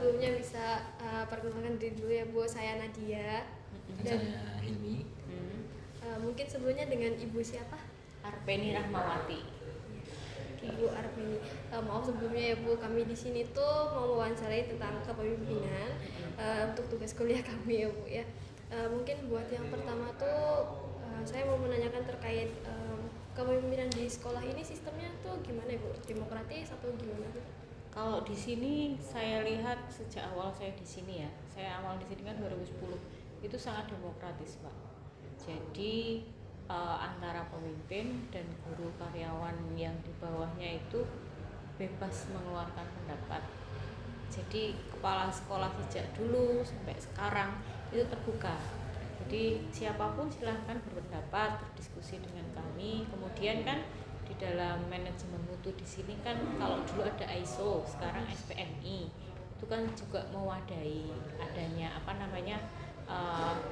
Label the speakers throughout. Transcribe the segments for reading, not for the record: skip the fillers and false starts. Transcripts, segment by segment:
Speaker 1: sebelumnya bisa perkenalkan diri dulu ya Bu, saya Nadia. Dan
Speaker 2: Saya Hilmi.
Speaker 1: Mungkin sebelumnya dengan Ibu siapa?
Speaker 3: Arpeni Rahmawati.
Speaker 1: Ibu Arpeni. Maaf sebelumnya ya Bu, kami di sini tuh mau mewawancarai tentang kepemimpinan untuk tugas kuliah kami ya Bu ya. Mungkin buat yang pertama tuh saya mau menanyakan terkait kepemimpinan di sekolah ini sistemnya tuh gimana ya Bu? Demokratis atau gimana Bu?
Speaker 3: Kalau di sini saya lihat sejak awal saya di sini ya, saya awal di sini kan 2010, itu sangat demokratis Pak. Jadi antara pemimpin dan guru karyawan yang di bawahnya itu bebas mengeluarkan pendapat. Jadi kepala sekolah sejak dulu sampai sekarang itu terbuka. Jadi siapapun silahkan berpendapat, berdiskusi dengan kami. Kemudian kan di dalam manajemen mutu di sini kan kalau dulu ada ISO, sekarang SPMI, itu kan juga mewadahi adanya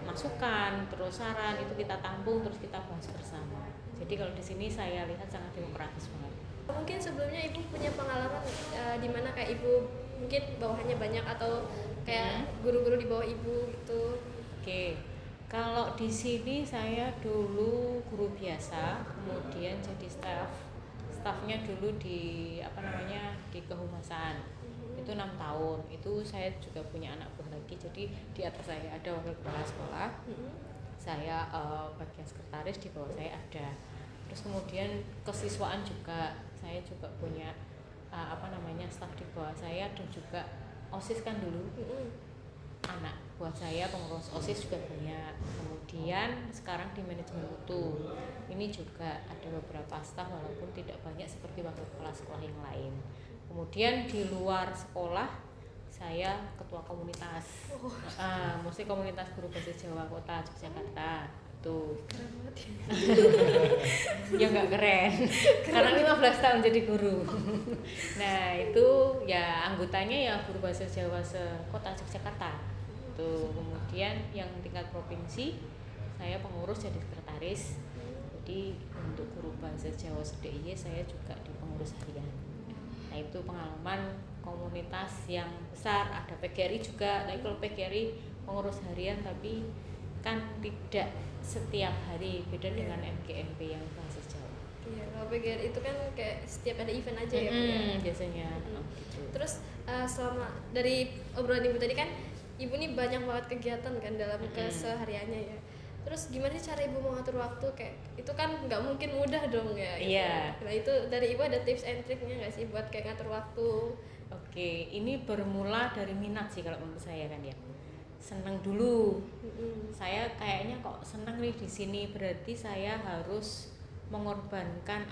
Speaker 3: masukan, terus saran itu kita tampung terus kita bahas bersama. Jadi kalau di sini saya lihat sangat demokratis banget.
Speaker 1: Mungkin sebelumnya Ibu punya pengalaman di mana kayak Ibu mungkin bawahannya banyak atau kayak guru-guru di bawah Ibu gitu.
Speaker 3: Oke. Kalau di sini saya dulu guru biasa, kemudian jadi staffnya dulu di di kehumasan. Itu 6 tahun. Itu saya juga punya anak buah lagi. Jadi di atas saya ada wakil kepala sekolah. Saya bagian sekretaris, di bawah saya ada. Terus kemudian kesiswaan juga, saya juga punya staf di bawah saya dan juga OSIS kan dulu. Anak buat saya pengurus OSIS juga banyak. Kemudian sekarang di manajemen mutu ini juga ada beberapa staf walaupun tidak banyak seperti wakil kepala sekolah yang lain. Kemudian di luar sekolah saya ketua komunitas, mesti komunitas guru bahasa Jawa Kota Yogyakarta tuh. Ya nggak keren karena 15 tahun jadi guru. Nah itu ya anggotanya ya guru bahasa Jawa se-Kota Yogyakarta tuh. Kemudian yang tingkat provinsi saya pengurus jadi sekretaris. Jadi untuk guru bahasa Jawa se-DIY saya juga di pengurus harian. Nah itu pengalaman komunitas yang besar, ada PGRI juga. Tapi kalau PGRI pengurus harian tapi kan tidak setiap hari, beda dengan MGMP yang bahasa Jawa.
Speaker 1: Iya, kalau PGR itu kan kayak setiap ada event aja ya Bu ya.
Speaker 3: Biasanya.
Speaker 1: Gitu. Terus selama dari obrolan Ibu tadi kan Ibu nih banyak banget kegiatan kan dalam kesehariannya ya. Terus gimana sih cara Ibu mengatur waktu kayak itu kan nggak mungkin mudah dong ya.
Speaker 3: Iya.
Speaker 1: Nah itu dari Ibu ada tips and triknya nggak sih buat kayak ngatur waktu?
Speaker 3: Oke, ini bermula dari minat sih kalau menurut saya kan ya. Seneng dulu. Saya kayaknya kok seneng nih di sini, berarti saya harus mengorbankan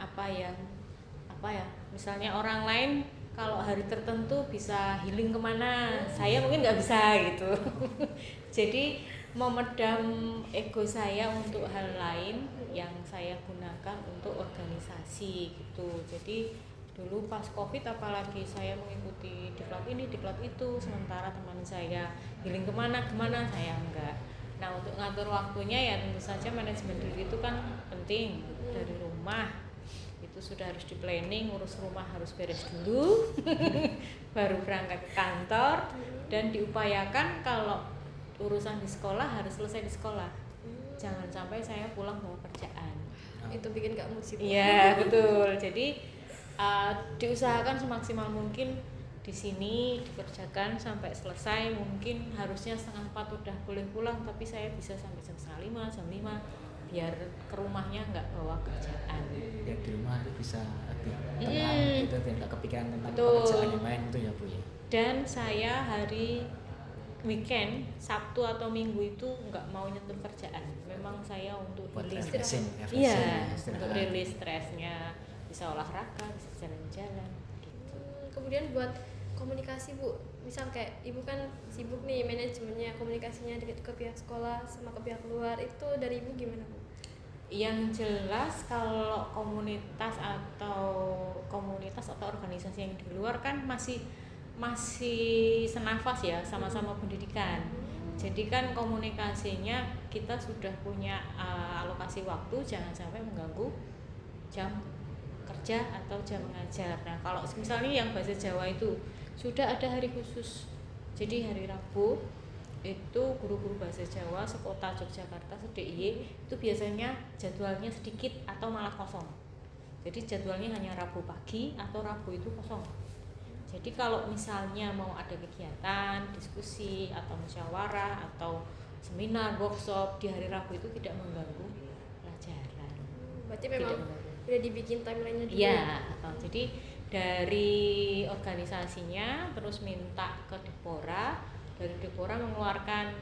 Speaker 3: misalnya orang lain kalau hari tertentu bisa healing kemana, saya mungkin nggak bisa gitu. Jadi memedam ego saya untuk hal lain yang saya gunakan untuk organisasi gitu. Jadi dulu pas COVID apalagi saya mengikuti diklat ini diklat itu, sementara teman saya healing kemana saya enggak. Nah untuk ngatur waktunya ya tentu saja manajemen diri itu kan penting. Dari rumah itu sudah harus di planning, urus rumah harus beres dulu baru berangkat ke kantor, dan diupayakan kalau urusan di sekolah harus selesai di sekolah. Jangan sampai saya pulang bawa kerjaan.
Speaker 1: Itu bikin gak mood sih.
Speaker 3: Iya betul. Jadi diusahakan semaksimal mungkin di sini dikerjakan sampai selesai. Mungkin harusnya 3:30 udah boleh pulang, tapi saya bisa sampai jam 4:30, jam 5 biar ke rumahnya nggak bawa kerjaan.
Speaker 2: Ya di rumah itu bisa lebih tenang gitu, biar nggak kepikiran tentang
Speaker 3: Betul.
Speaker 2: pekerjaan yang lain itu ya Bu ya.
Speaker 3: Dan saya hari weekend, Sabtu atau Minggu itu nggak mau nyentuh kerjaan. Memang saya untuk
Speaker 2: Buat
Speaker 3: rilis.
Speaker 2: refreshing,
Speaker 3: Iya,
Speaker 2: istirahat.
Speaker 3: untuk rilis stresnya, bisa olahraga, bisa jalan-jalan gitu.
Speaker 1: Kemudian buat komunikasi Bu, misal kayak Ibu kan sibuk nih manajemennya, komunikasinya ke pihak sekolah sama ke pihak luar, itu dari Ibu gimana Bu?
Speaker 3: Yang jelas kalau komunitas atau organisasi yang di luar kan masih senafas ya, sama-sama pendidikan. Jadi kan komunikasinya kita sudah punya alokasi waktu, jangan sampai mengganggu jam kerja atau jam mengajar. Nah kalau misalnya yang bahasa Jawa itu sudah ada hari khusus Jadi hari Rabu itu guru-guru bahasa Jawa sekota Yogyakarta se-DIY itu biasanya jadwalnya sedikit atau malah kosong. Jadi jadwalnya hanya Rabu pagi atau Rabu itu kosong. Jadi kalau misalnya mau ada kegiatan, diskusi atau musyawarah atau seminar, workshop di hari Rabu itu tidak mengganggu pelajaran.
Speaker 1: Berarti memang udah dibikin timeline-nya dulu.
Speaker 3: Iya, jadi dari organisasinya terus minta ke Dipora, dari Dipora mengeluarkan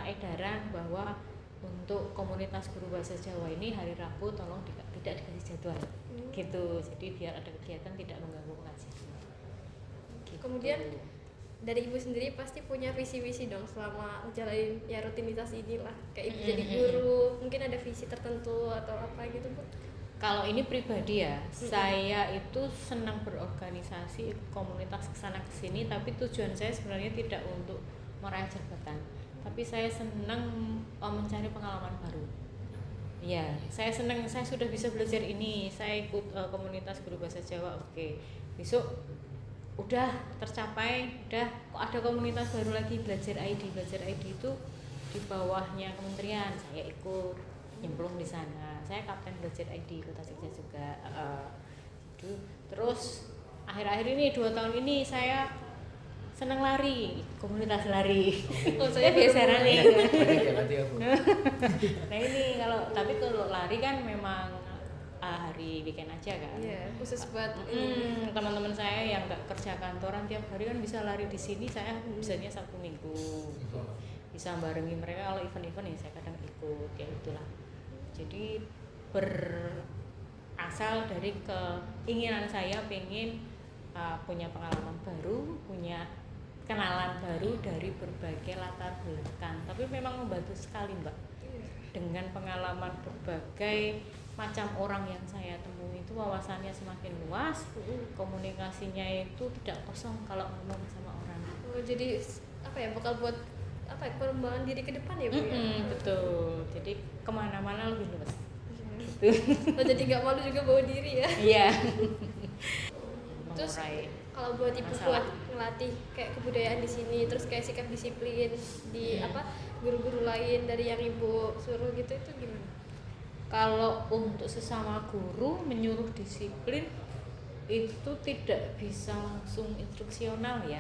Speaker 3: edaran bahwa untuk komunitas guru bahasa Jawa ini hari Rabu tolong tidak dikasih jadwal, gitu. Jadi biar ada kegiatan tidak mengganggu pengajian. Gitu.
Speaker 1: Kemudian dari ibu sendiri pasti punya visi-visi dong selama menjalani ya rutinitas inilah. Kayak ibu jadi guru, mungkin ada visi tertentu atau apa gitu Bu?
Speaker 3: Kalau ini pribadi ya, saya itu senang berorganisasi, komunitas kesana kesini, tapi tujuan saya sebenarnya tidak untuk meraih jabatan, tapi saya senang mencari pengalaman baru. Ya, saya senang, saya sudah bisa belajar ini, saya ikut komunitas guru bahasa Jawa, oke. Besok udah tercapai, udah kok ada komunitas baru lagi belajar ID itu di bawahnya kementerian, saya ikut nyemplung di sana. Saya kapten belajar ID Kota Jogja juga. Gitu. Terus akhir-akhir ini 2 tahun ini saya senang lari, komunitas lari.
Speaker 1: Oh, saya
Speaker 3: biasa lari. Nah ini kalau lari kan memang hari weekend aja kan.
Speaker 1: Iya, khusus buat
Speaker 3: teman-teman saya yang nggak kerja kantoran tiap hari kan bisa lari di sini. Saya bisanya Sabtu Minggu. Bisa barengi mereka kalau event-event ya saya kadang ikut, ya itulah. Jadi berasal dari keinginan saya pengen punya pengalaman baru, punya kenalan baru dari berbagai latar belakang. Tapi memang membantu sekali Mbak, dengan pengalaman berbagai macam orang yang saya temui itu wawasannya semakin luas, komunikasinya itu tidak kosong kalau ngomong sama orang.
Speaker 1: Oh, jadi apa ya, bakal buat apa ya, pengembangan diri ke depan ya Bu ya?
Speaker 3: Betul, jadi kemana-mana lebih luas.
Speaker 1: Oh, jadi nggak malu juga bawa diri ya?
Speaker 3: Iya.
Speaker 1: Terus kalau buat ibu buat ngelatih kayak kebudayaan di sini, terus kayak sikap disiplin di guru-guru lain dari yang ibu suruh gitu, itu gimana?
Speaker 3: Kalau untuk sesama guru menyuruh disiplin itu tidak bisa langsung instruksional ya.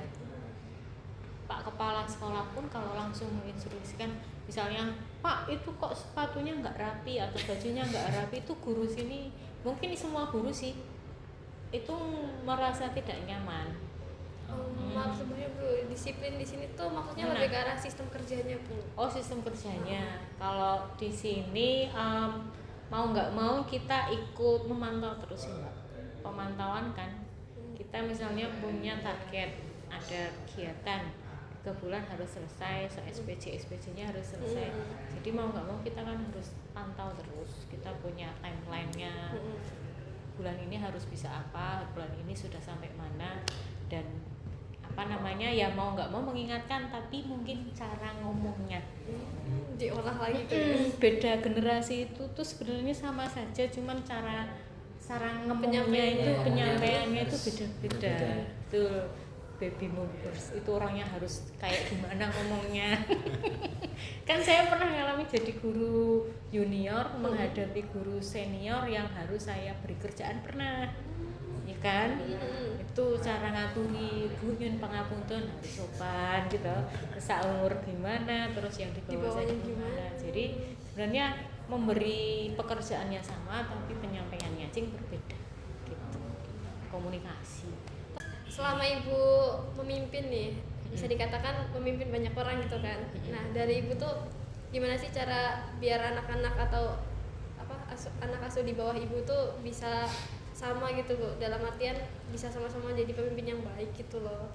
Speaker 3: Pak Kepala Sekolah pun kalau langsung menginstruksikan, misalnya Pak itu kok sepatunya nggak rapi atau bajunya nggak rapi, itu guru sini, mungkin semua guru sih itu merasa tidak nyaman.
Speaker 1: Maaf sebenarnya Bu, disiplin di sini tuh maksudnya lebih ke arah sistem kerjanya Bu.
Speaker 3: Oh, sistem kerjanya. Kalau di sini mau nggak mau kita ikut memantau terus Mbak. Pemantauan kan, kita misalnya punya target, ada kegiatan 3 bulan harus selesai, SPJ-nya harus selesai. Jadi mau nggak mau kita kan harus pantau terus. Kita punya timeline-nya. Bulan ini harus bisa apa, bulan ini sudah sampai mana, dan ya mau nggak mau mengingatkan, tapi mungkin cara ngomongnya
Speaker 1: diolah lagi tuh.
Speaker 3: Beda generasi itu tuh sebenarnya sama saja, cuman cara ngomongnya itu penyampaiannya itu beda-beda. Tuh baby boomers itu orangnya harus kayak gimana ngomongnya. Kan saya pernah ngalami jadi guru junior menghadapi guru senior yang harus saya beri kerjaan, pernah ya kan. Itu cara ngaturi, Bu nyun pangapunten, harus sopan gitu, saumur gimana, terus yang di bawah saya gimana. Jadi sebenarnya memberi pekerjaannya sama tapi penyampaiannya cing berbeda gitu. Komunikasi.
Speaker 1: Selama ibu memimpin nih, bisa dikatakan memimpin banyak orang gitu kan. Nah, dari ibu tuh gimana sih cara biar anak-anak atau anak asuh di bawah ibu tuh bisa sama gitu Bu, dalam artian bisa sama-sama jadi pemimpin yang baik gitu loh.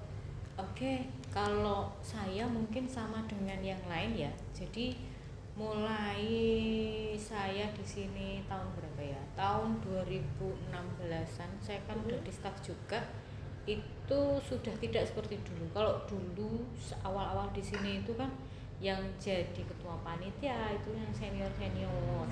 Speaker 3: Oke, kalau saya mungkin sama dengan yang lain ya. Jadi mulai saya di sini tahun berapa ya? Tahun 2016-an saya kan udah di staf juga. Itu sudah tidak seperti dulu. Kalau dulu awal-awal di sini itu kan yang jadi ketua panitia itu yang senior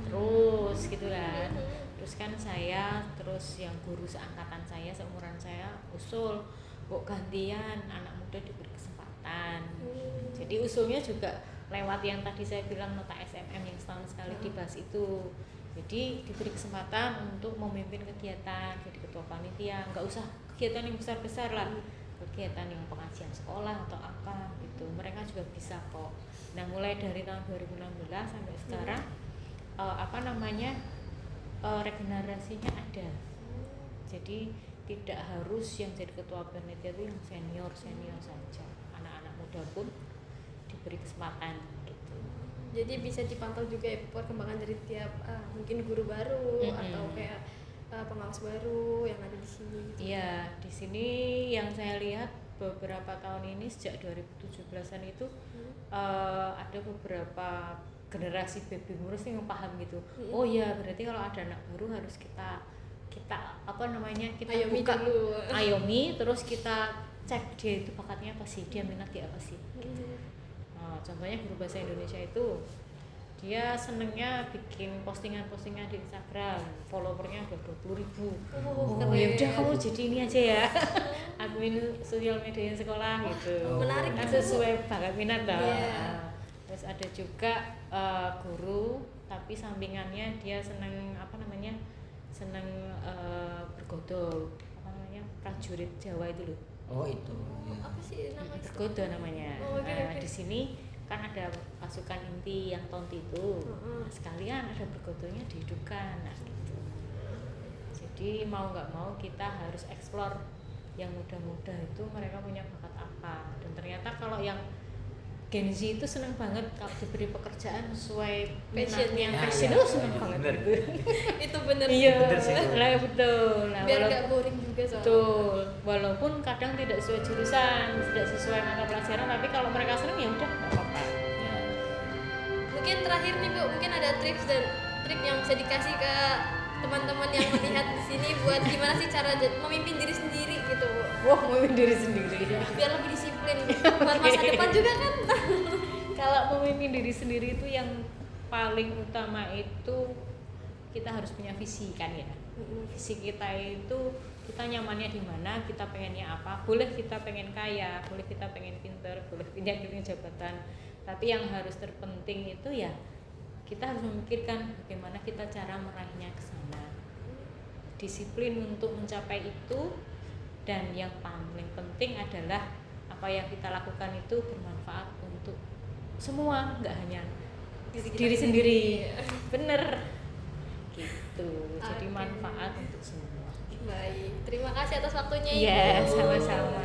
Speaker 3: terus gitu kan. Terus kan saya, terus yang guru seangkatan saya, seumuran saya usul kok gantian, anak muda diberi kesempatan. kesempatan. Jadi usulnya juga lewat yang tadi saya bilang nota SMM yang setahun sekali dibahas itu. Jadi diberi kesempatan untuk memimpin kegiatan, jadi ketua panitia, nggak usah kegiatan yang besar-besar lah, kegiatan yang pengajian sekolah atau apa gitu, mereka juga bisa kok. Nah mulai dari tahun 2016 sampai sekarang regenerasinya ada. Jadi tidak harus yang jadi ketua panitia itu yang senior saja, anak-anak muda pun diberi kesempatan gitu.
Speaker 1: Jadi bisa dipantau juga ya perkembangan dari tiap mungkin guru baru atau kayak pengawas baru yang ada di sini.
Speaker 3: Iya, di sini yang saya lihat beberapa tahun ini sejak 2017-an itu ada beberapa generasi baby boomers yang paham gitu. Oh ya, berarti kalau ada anak baru harus kita
Speaker 1: Ayomi
Speaker 3: buka
Speaker 1: dulu.
Speaker 3: ayomi, terus kita cek dia itu bakatnya apa sih, dia minat di apa sih gitu. Contohnya guru bahasa Indonesia itu dia senengnya bikin postingan-postingan di Instagram, followernya udah 20.000. Ya udah kamu jadi ini aja ya, admin sosial media sekolah gitu.
Speaker 1: Menarik
Speaker 3: kan
Speaker 1: gitu.
Speaker 3: sesuai bakat minat dong.
Speaker 1: Yeah.
Speaker 3: Terus ada juga guru tapi sampingannya dia seneng bergodol, prajurit Jawa itu loh.
Speaker 2: Oh itu ya.
Speaker 1: Apa sih namanya?
Speaker 3: Bergodo namanya.
Speaker 1: Okay.
Speaker 3: Di sini kan ada pasukan inti yang tonti itu. Nah, sekalian ada bergodonya dihidupkan. Nah, gitu. Jadi mau nggak mau kita harus explore yang muda-muda itu mereka punya bakat apa. Dan ternyata kalau yang Gen Z itu seneng banget kalau diberi pekerjaan sesuai minatnya, passion itu seneng banget gitu.
Speaker 1: Itu bener.
Speaker 3: Iya,
Speaker 2: bener sih itu.
Speaker 3: betul. Nah,
Speaker 1: Biar nggak boring juga soalnya.
Speaker 3: betul. Walaupun kadang tidak sesuai jurusan, tidak sesuai mata pelajaran, tapi kalau mereka seneng ya udah nggak apa-apa.
Speaker 2: Ya.
Speaker 1: Mungkin terakhir nih Bu, mungkin ada tips dan trik yang bisa dikasih ke teman-teman yang melihat di sini buat gimana sih cara memimpin diri sendiri gitu Bu.
Speaker 3: Wah, memimpin diri sendiri.
Speaker 1: Biar lebih disiplin buat masa depan juga kan.
Speaker 3: Kalau memimpin diri sendiri itu yang paling utama itu kita harus punya visi kan ya. Visi kita itu kita nyamannya di mana, kita pengennya apa. Boleh kita pengen kaya, boleh kita pengen pinter, boleh punya jabatan. Tapi yang harus terpenting itu ya kita harus memikirkan bagaimana kita cara meraihnya ke sana. Disiplin untuk mencapai itu, dan yang paling penting adalah apa yang kita lakukan itu bermanfaat untuk semua, nggak hanya diri sendiri. Bener gitu. Jadi
Speaker 1: Oke.
Speaker 3: manfaat untuk semua.
Speaker 1: Baik, terima kasih atas waktunya
Speaker 3: Iya,
Speaker 1: Ibu.
Speaker 3: sama-sama.